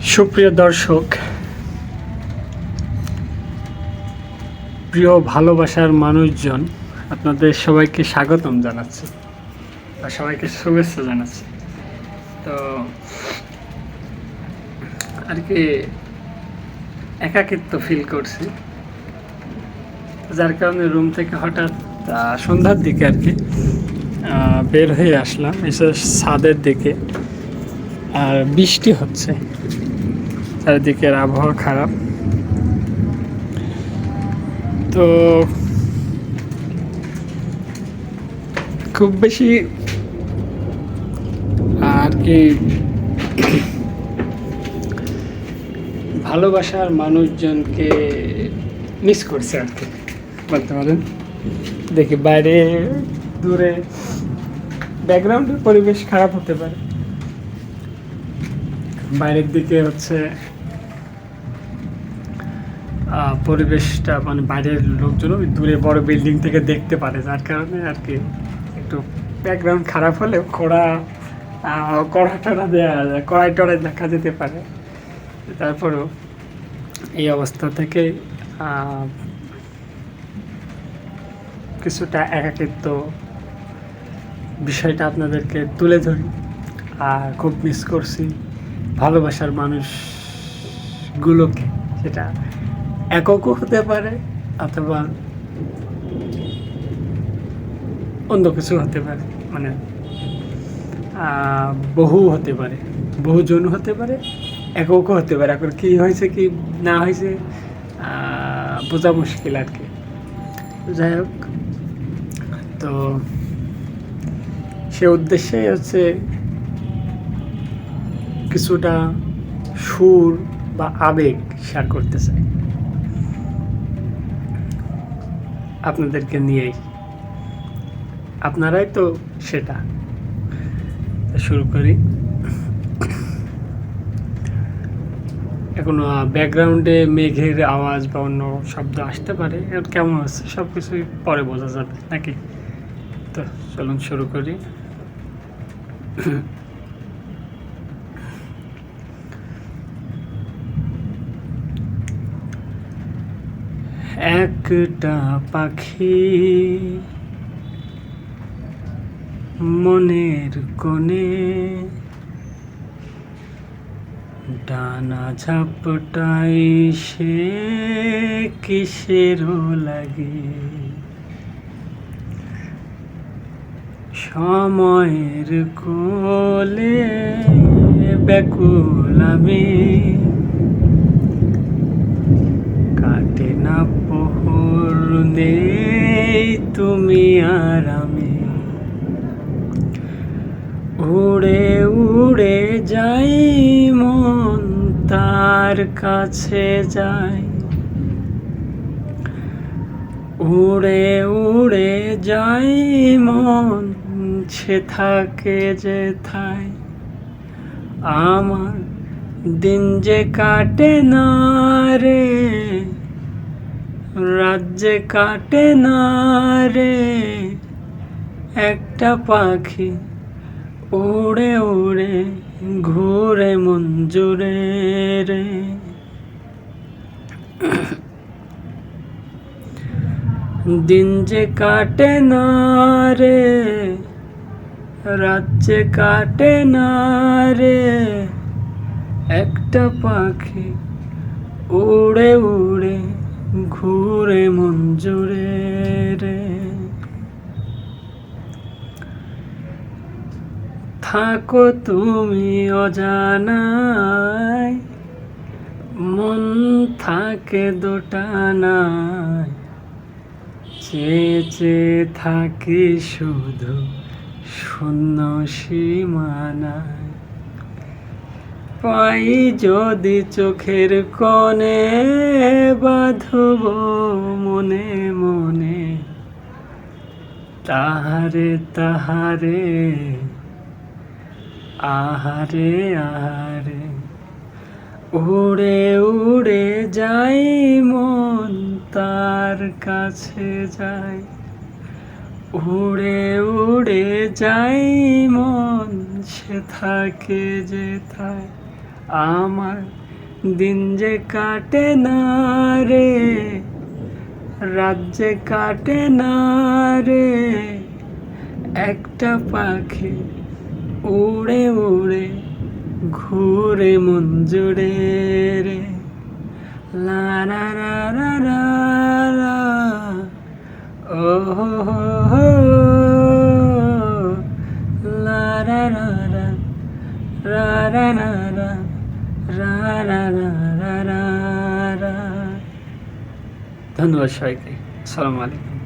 সুপ্রিয় দর্শক, প্রিয় ভালোবাসার মানুষজন, আপনাদের সবাইকে স্বাগতম জানাচ্ছি বা সবাইকে শুভেচ্ছা জানাচ্ছি। তো আর কি একাকিত্ব ফিল করছি, যার কারণে রুম থেকে হঠাৎ সন্ধ্যার দিকে আর কি বের হয়ে আসলাম এসে ছাদের দিকে। আর বৃষ্টি হচ্ছে, চারিদিকের আবহাওয়া খারাপ। তো খুব বেশি আর কি ভালোবাসার মানুষজনকে মিস করছে আর কি বলতে পারেন। দেখি বাইরে দূরে ব্যাকগ্রাউন্ডের পরিবেশ খারাপ হতে পারে, বাইরের দিকে হচ্ছে পরিবেশটা মানে বাইরের লোকজন দূরে বড় বিল্ডিং থেকে দেখতে পারে, যার কারণে আর কি একটু ব্যাকগ্রাউন্ড খারাপ হলেও কড়া টড়া দেওয়া যায়, কড়াই টড়াই দেখা যেতে পারে। তারপরেও এই অবস্থা থেকে কিছুটা একাকিত্ব বিষয়টা আপনাদেরকে তুলে ধরি। আর খুব মিস করছি ভালোবাসার মানুষগুলোকে, সেটা এককও হতে পারে অথবা অন্য কিছু হতে পারে, মানে বহু হতে পারে, বহুজন হতে পারে, এককও হতে পারে। এখন কী হয়েছে কি না হয়েছে বোঝা মুশকিল আর কি। যাই হোক, তো সে উদ্দেশ্যে হচ্ছে কিছুটা সুর বা আবেগ শেয়ার করতে চাই আপনাদেরকে নিয়েই। আপনারাই তো সেটা। শুরু করি। এখন ব্যাকগ্রাউন্ডে মেঘের আওয়াজ বা অন্য শব্দ আসতে পারে, এর কেমন হচ্ছে সব কিছুই পরে বোঝা যাবে নাকি। তো চলুন শুরু করি। একটা পাখি মনের কোণে ডানা ঝাপটাই, সে কিসেরও লাগে। সময়ের কোলে ব্যাকুল আমি, কাটে না প্রহর নেই তুমি আর আমি। উড়ে উড়ে যাই মন তার কাছে যায়, উড়ে উড়ে যাই মন সে থাকে যেথায়। আমার দিন যে কাটে না রে, রাত যে কাটে না রে, একটা পাখি উড়ে উড়ে ঘুরে মন জুড়ে রে। দিন যে কাটে না রে, রাত যে কাটে না রে, একটা পাখি উড়ে উড়ে ঘুরে মন জুড়ে রে। থাকো তুমি অজানায়, মন থাকে দোটানায়, চেয়ে চেয়ে থাকি শুধু শূন্য সীমানায়। পাই যদি চোখের কোণে বাঁধব মনে মনে, তাহারে তাহারে আহারে আহারে। উড়ে উড়ে যাই মন তার কাছে যায়, উড়ে উড়ে যাই মন সে থাকে যেথায়। আমার দিন যে কাটে না রে, রাত যে কাটে না রে, একটা পাখি উড়ে উড়ে ঘুরে মন জুড়ে রে। লা রা রা রা রা রা, ও হো হো হো, লা রা রা রা, রা রা রা রা, রা রা রা রা রা রা। ধন্যবাদ সবাইকে। আসসালামু আলাইকুম।